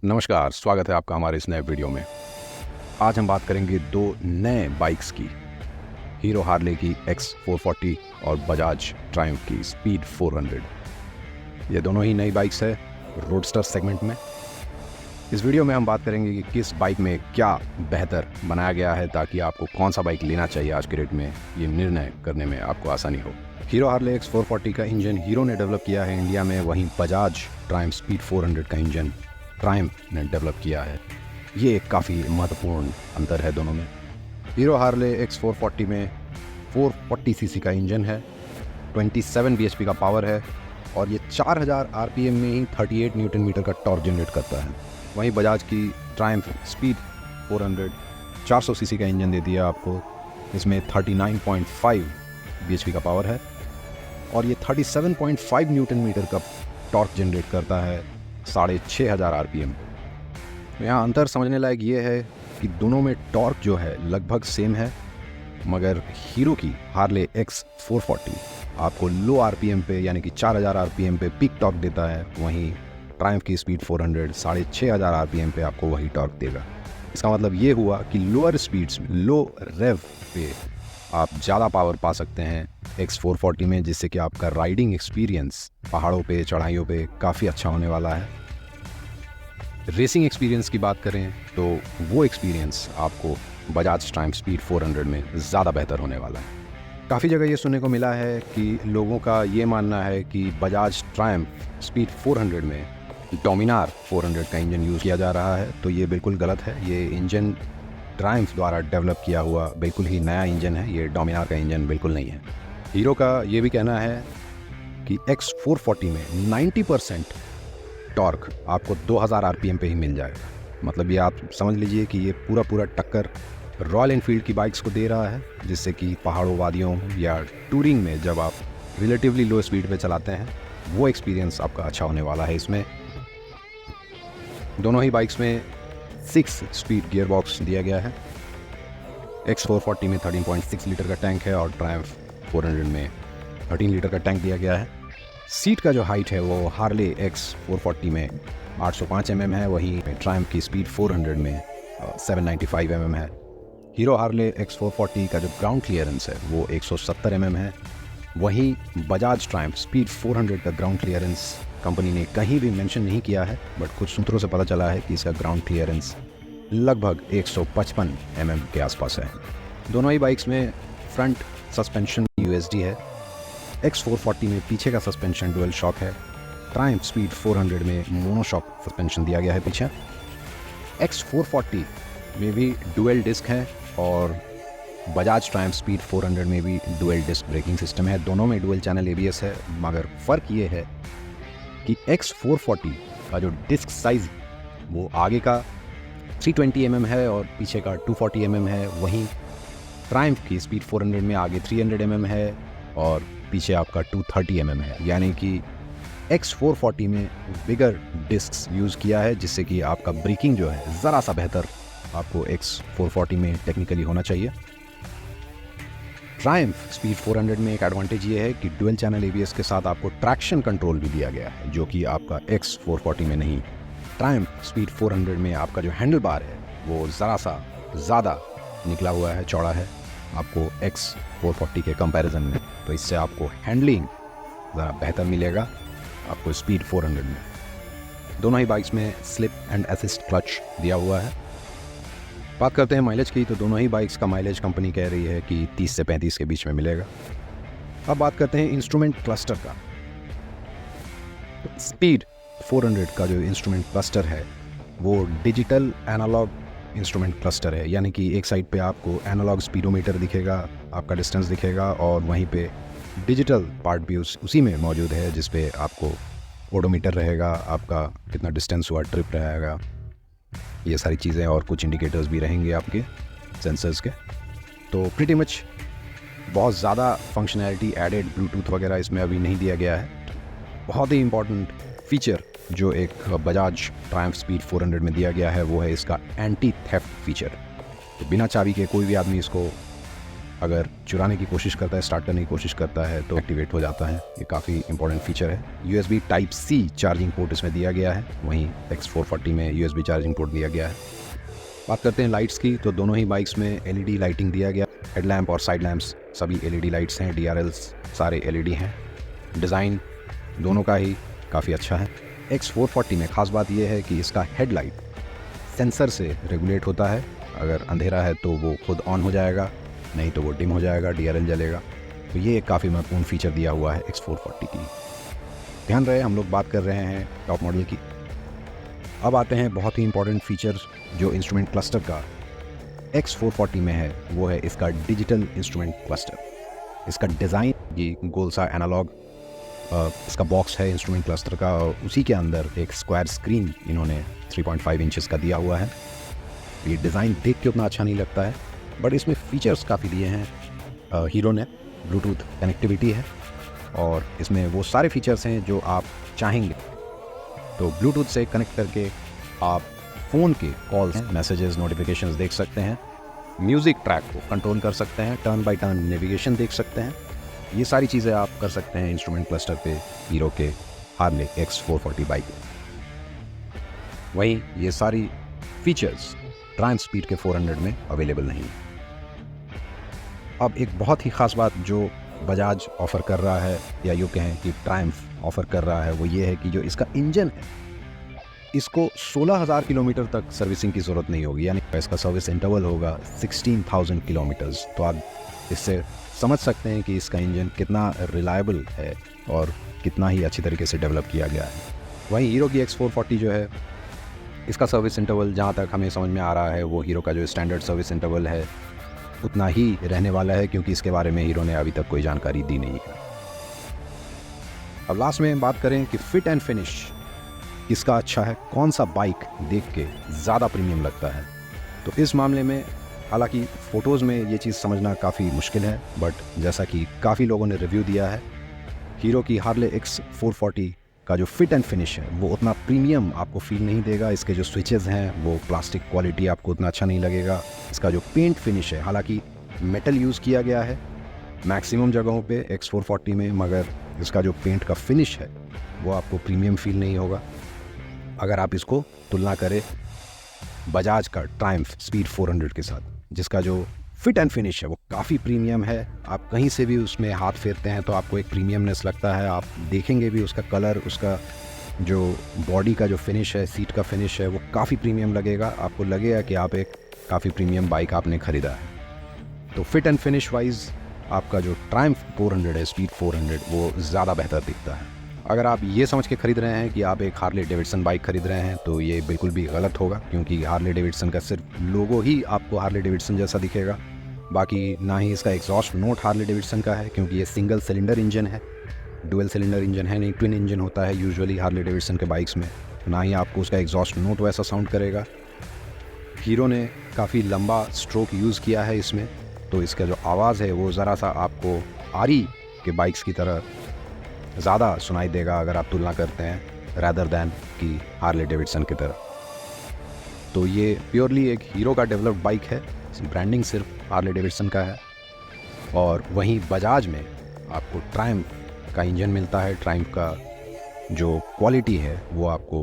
नमस्कार, स्वागत है आपका हमारे इस नए वीडियो में। आज हम बात करेंगे दो नए बाइक्स की, हीरो हार्ले की X440 और बजाज ट्रायम्फ की स्पीड 400। ये दोनों ही नई बाइक्स है रोडस्टर सेगमेंट में। इस वीडियो में हम बात करेंगे कि किस बाइक में क्या बेहतर बनाया गया है ताकि आपको कौन सा बाइक लेना चाहिए आज के रेट में, ये निर्णय करने में आपको आसानी हो। हीरो हार्ले X440 का इंजन हीरो ने डेवलप किया है इंडिया में, वहीं बजाज ट्रायम्फ स्पीड 400 का इंजन ट्रायम्फ ने डेवलप किया है। ये एक काफ़ी महत्वपूर्ण अंतर है दोनों में। हीरो हार्ले X440 में 440 सीसी का इंजन है, 27 bhp का पावर है और ये 4000 आरपीएम में ही 38 न्यूटन मीटर का टॉर्क जनरेट करता है। वहीं बजाज की ट्रायम्फ स्पीड 400 400 सीसी का इंजन देती है आपको। इसमें 39.5 bhp का पावर है और ये 37.5 न्यूटन मीटर का टॉर्क जनरेट करता है 6500 आरपीएम। यहाँ अंतर समझने लायक ये है कि दोनों में टॉर्क जो है लगभग सेम है, मगर हीरो की हार्ले X440 आपको लो आरपीएम पे यानी कि 4000 आरपीएम पे पीक टॉर्क देता है, वहीं ट्रायम्फ की स्पीड 400 6500 आरपीएम पे आपको वही टॉर्क देगा। इसका मतलब ये हुआ कि लोअर स्पीड्स में, लो रेव पे आप ज़्यादा पावर पा सकते हैं X440 में, जिससे कि आपका राइडिंग एक्सपीरियंस पहाड़ों पे, चढ़ाइयों पे काफ़ी अच्छा होने वाला है। रेसिंग एक्सपीरियंस की बात करें तो वो एक्सपीरियंस आपको बजाज ट्रायम्फ स्पीड 400 में ज़्यादा बेहतर होने वाला है। काफ़ी जगह ये सुनने को मिला है कि लोगों का ये मानना है कि बजाज ट्रायम्फ स्पीड 400 में डोमिनार 400 का इंजन यूज़ किया जा रहा है, तो ये बिल्कुल गलत है। ये इंजन ट्रायम्फ द्वारा डेवलप किया हुआ बिल्कुल ही नया इंजन है, ये डोमिनार का इंजन बिल्कुल नहीं है। हीरो का ये भी कहना है कि X440 में 90% टॉर्क आपको 2000 आरपीएम पे ही मिल जाएगा। मतलब ये आप समझ लीजिए कि ये पूरा टक्कर रॉयल एनफील्ड की बाइक्स को दे रहा है, जिससे कि पहाड़ों, वादियों या टूरिंग में जब आप रिलेटिवली लो स्पीड पे चलाते हैं वो एक्सपीरियंस आपका अच्छा होने वाला है। इसमें दोनों ही बाइक्स में 6 स्पीड गियर बॉक्स दिया गया है। X440 में 13.6 लीटर का टैंक है और ट्रायम्फ 400 में 13 लीटर का टैंक दिया गया है। सीट का जो हाइट है वो हार्ले X440 में 805 mm है, वहीं ट्रायम्फ की स्पीड 400 में 795 mm है। हीरो हार्ले X440 का जो ग्राउंड क्लियरेंस है वो 170 mm है, वहीं बजाज ट्रायम्फ स्पीड 400 का ग्राउंड क्लियरेंस कंपनी ने कहीं भी मेंशन नहीं किया है, बट कुछ सूत्रों से पता चला है कि इसका ग्राउंड क्लियरेंस लगभग 155 mm के आसपास है। दोनों ही बाइक्स में फ्रंट सस्पेंशन USD है। X440 में पीछे का सस्पेंशन डुअल शॉक है। ट्रायम्फ स्पीड 400 में मोनोशॉक सस्पेंशन दिया गया है पीछे। X440 में भी डुअल डिस्क है और बजाज ट्रायम्फ स्पीड 400 में भी डुअल डिस्क ब्रेकिंग सिस्टम है। दोनों में डुअल चैनल ABS है, मगर फ़र्क ये है कि X440 का जो डिस्क साइज़ वो आगे का 320 mm है और पीछे का 240 mm है, वहीं ट्रायम्फ की स्पीड 400 में आगे 300 mm है और पीछे आपका 230 mm है। यानी कि X440 में बिगर डिस्क्स यूज़ किया है, जिससे कि आपका ब्रेकिंग जो है ज़रा सा बेहतर आपको X440 में टेक्निकली होना चाहिए। ट्रायम्फ स्पीड 400 में एक एडवांटेज ये है कि डुअल चैनल ABS के साथ आपको ट्रैक्शन कंट्रोल भी दिया गया है, जो कि आपका X440 में नहीं। ट्रायम्फ स्पीड 400 में आपका जो हैंडल बार है वो ज़रा सा ज़्यादा निकला हुआ है, चौड़ा है आपको X440 के कंपैरिजन में, तो इससे आपको हैंडलिंग ज़रा बेहतर मिलेगा आपको स्पीड 400 में। दोनों ही बाइक्स में स्लिप एंड असिस्ट क्लच दिया हुआ है। बात करते हैं माइलेज की, तो दोनों ही बाइक्स का माइलेज कंपनी कह रही है कि 30 से 35 के बीच में मिलेगा। अब बात करते हैं इंस्ट्रूमेंट क्लस्टर का। स्पीड 400 का जो इंस्ट्रूमेंट क्लस्टर है वो डिजिटल एनालॉग इंस्ट्रूमेंट क्लस्टर है, यानी कि एक साइड पे आपको एनालॉग स्पीडोमीटर दिखेगा, आपका डिस्टेंस दिखेगा, और वहीं पे डिजिटल पार्ट भी उसी में मौजूद है, जिस पे आपको ओडोमीटर रहेगा, आपका कितना डिस्टेंस हुआ ट्रिप रहेगा, ये सारी चीज़ें, और कुछ इंडिकेटर्स भी रहेंगे आपके सेंसर्स के। तो प्रीटी मच बहुत ज़्यादा फंक्शनैलिटी एडेड ब्लूटूथ वगैरह इसमें अभी नहीं दिया गया है। बहुत ही इंपॉर्टेंट फीचर जो एक बजाज ट्रायम्फ स्पीड 400 में दिया गया है वो है इसका एंटी थेफ्ट फीचर। तो बिना चाबी के कोई भी आदमी इसको अगर चुराने की कोशिश करता है, स्टार्ट करने की कोशिश करता है तो एक्टिवेट हो जाता है। ये काफ़ी इंपॉर्टेंट फीचर है। USB Type-C चार्जिंग पोर्ट इसमें दिया गया है, वहीं X440 में USB चार्जिंग पोर्ट दिया गया है। बात करते हैं लाइट्स की, तो दोनों ही बाइक्स में LED लाइटिंग दिया गया। हेडलैम्प और साइड लैम्प्स सभी LED लाइट्स हैं, DRLs सारे LED हैं। डिज़ाइन दोनों का ही काफ़ी अच्छा है। X440 में ख़ास बात यह है कि इसका हेडलाइट सेंसर से रेगुलेट होता है। अगर अंधेरा है तो वो खुद ऑन हो जाएगा, नहीं तो वो डिम हो जाएगा, DRL जलेगा। तो ये एक काफ़ी महत्वपूर्ण फीचर दिया हुआ है X440 की। ध्यान रहे हम लोग बात कर रहे हैं टॉप मॉडल की। अब आते हैं बहुत ही इंपॉर्टेंट फीचर जो इंस्ट्रूमेंट क्लस्टर का X440 में है, वो है इसका डिजिटल इंस्ट्रूमेंट क्लस्टर। इसका डिज़ाइन ये गोल सा एनालॉग इसका बॉक्स है इंस्ट्रूमेंट क्लस्टर का, और उसी के अंदर एक स्क्वायर स्क्रीन इन्होंने 3.5 इंचेस का दिया हुआ है। ये डिज़ाइन देख के उतना अच्छा नहीं लगता है, बट इसमें फ़ीचर्स काफ़ी दिए हैं हीरो ने। ब्लूटूथ कनेक्टिविटी है और इसमें वो सारे फीचर्स हैं जो आप चाहेंगे। तो ब्लूटूथ से कनेक्ट करके आप फ़ोन के कॉल्स, मैसेजेस, नोटिफिकेशंस देख सकते हैं। म्यूज़िक ट्रैक को कंट्रोल कर सकते हैं, टर्न बाय टर्न नेविगेशन देख सकते हैं। ये सारी चीज़ें आप कर सकते हैं इंस्ट्रूमेंट क्लस्टर पे हीरो के हार्ले X440 बाइक में। वहीं ये सारी फीचर्स ट्रायम्फ स्पीड के 400 में अवेलेबल नहीं है। अब एक बहुत ही ख़ास बात जो बजाज ऑफ़र कर रहा है, या यूँ कहें कि ट्रायम्फ ऑफ़र कर रहा है, वो ये है कि जो इसका इंजन है, इसको 16,000 किलोमीटर तक सर्विसिंग की ज़रूरत नहीं होगी। यानी इसका सर्विस इंटरवल होगा 16,000 किलोमीटर्स। तो आप इससे समझ सकते हैं कि इसका इंजन कितना रिलायबल है और कितना ही अच्छी तरीके से डेवलप किया गया है। वहीं हीरो की X440 जो है, इसका सर्विस इंटरवल जहाँ तक हमें समझ में आ रहा है, वो हीरो का जो स्टैंडर्ड सर्विस इंटरवल है उतना ही रहने वाला है, क्योंकि इसके बारे में हीरो ने अभी तक कोई जानकारी दी नहीं है। अब लास्ट में बात करें कि फिट एंड फिनिश किसका अच्छा है, कौन सा बाइक देख के ज़्यादा प्रीमियम लगता है। तो इस मामले में हालांकि फ़ोटोज़ में ये चीज़ समझना काफ़ी मुश्किल है, बट जैसा कि काफ़ी लोगों ने रिव्यू दिया है, हीरो की हार्ले X440 का जो फिट एंड फिनिश है वो उतना प्रीमियम आपको फील नहीं देगा। इसके जो स्विचेस हैं वो प्लास्टिक क्वालिटी आपको उतना अच्छा नहीं लगेगा। इसका जो पेंट फिनिश है, हालांकि मेटल यूज़ किया गया है मैक्सिमम जगहों पे X440 में, मगर इसका जो पेंट का फिनिश है वो आपको प्रीमियम फील नहीं होगा। अगर आप इसको तुलना करें बजाज का ट्रायम्फ स्पीड 400 के साथ, जिसका जो फिट एंड फिनिश है वो काफ़ी प्रीमियम है। आप कहीं से भी उसमें हाथ फेरते हैं तो आपको एक प्रीमियमनेस लगता है। आप देखेंगे भी उसका कलर, उसका जो बॉडी का जो फिनिश है, सीट का फिनिश है, वो काफ़ी प्रीमियम लगेगा। आपको लगेगा कि आप एक काफ़ी प्रीमियम बाइक आपने ख़रीदा है। तो फिट एंड फिनिश वाइज आपका जो ट्रायम्फ 400 है, स्पीड 400, वो ज़्यादा बेहतर दिखता है। अगर आप ये समझ के ख़रीद रहे हैं कि आप एक हार्ले डेविडसन बाइक ख़रीद रहे हैं तो ये बिल्कुल भी गलत होगा, क्योंकि हार्ले डेविडसन का सिर्फ लोगो ही आपको हार्ले डेविडसन जैसा दिखेगा। बाकी ना ही इसका एग्जॉस्ट नोट हार्ले डेविडसन का है, क्योंकि ये सिंगल सिलेंडर इंजन है, डुअल सिलेंडर इंजन है नहीं, ट्विन इंजन होता है यूजुअली हार्ले डेविडसन के बाइक्स में। ना ही आपको उसका एग्जॉस्ट नोट वैसा साउंड करेगा। हीरो ने काफ़ी लंबा स्ट्रोक यूज़ किया है इसमें, तो इसका जो आवाज़ है वो ज़रा सा आपको आरी के बाइक्स की तरह ज़्यादा सुनाई देगा अगर आप तुलना करते हैं रैदर दैन कि हार्ले डेविडसन की तरह। तो ये प्योरली एक हीरो का डेवलप्ड बाइक है, ब्रांडिंग सिर्फ हार्ले डेविडसन का है। और वहीं बजाज में आपको ट्रायम्फ का इंजन मिलता है। ट्रायम्फ का जो क्वालिटी है वो आपको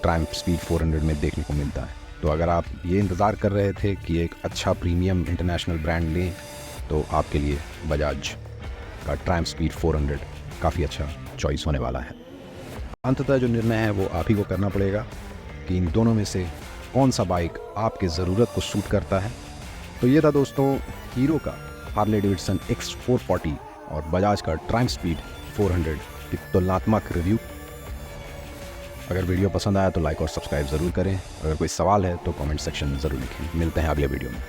ट्रायम्फ स्पीड 400 में देखने को मिलता है। तो अगर आप ये इंतज़ार कर रहे थे कि एक अच्छा प्रीमियम इंटरनेशनल ब्रांड लें, तो आपके लिए बजाज का ट्रायम्फ स्पीड 400 काफ़ी अच्छा चॉइस होने वाला है। अंततः जो निर्णय है वो आप ही को करना पड़ेगा कि इन दोनों में से कौन सा बाइक आपके ज़रूरत को सूट करता है। तो ये था दोस्तों हीरो का हार्ले डेविडसन X440 और बजाज का ट्रायम्फ स्पीड 400 की तुलनात्मक रिव्यू। अगर वीडियो पसंद आया तो लाइक और सब्सक्राइब ज़रूर करें। अगर कोई सवाल है तो कमेंट सेक्शन में ज़रूर लिखें। मिलते हैं अगले वीडियो में।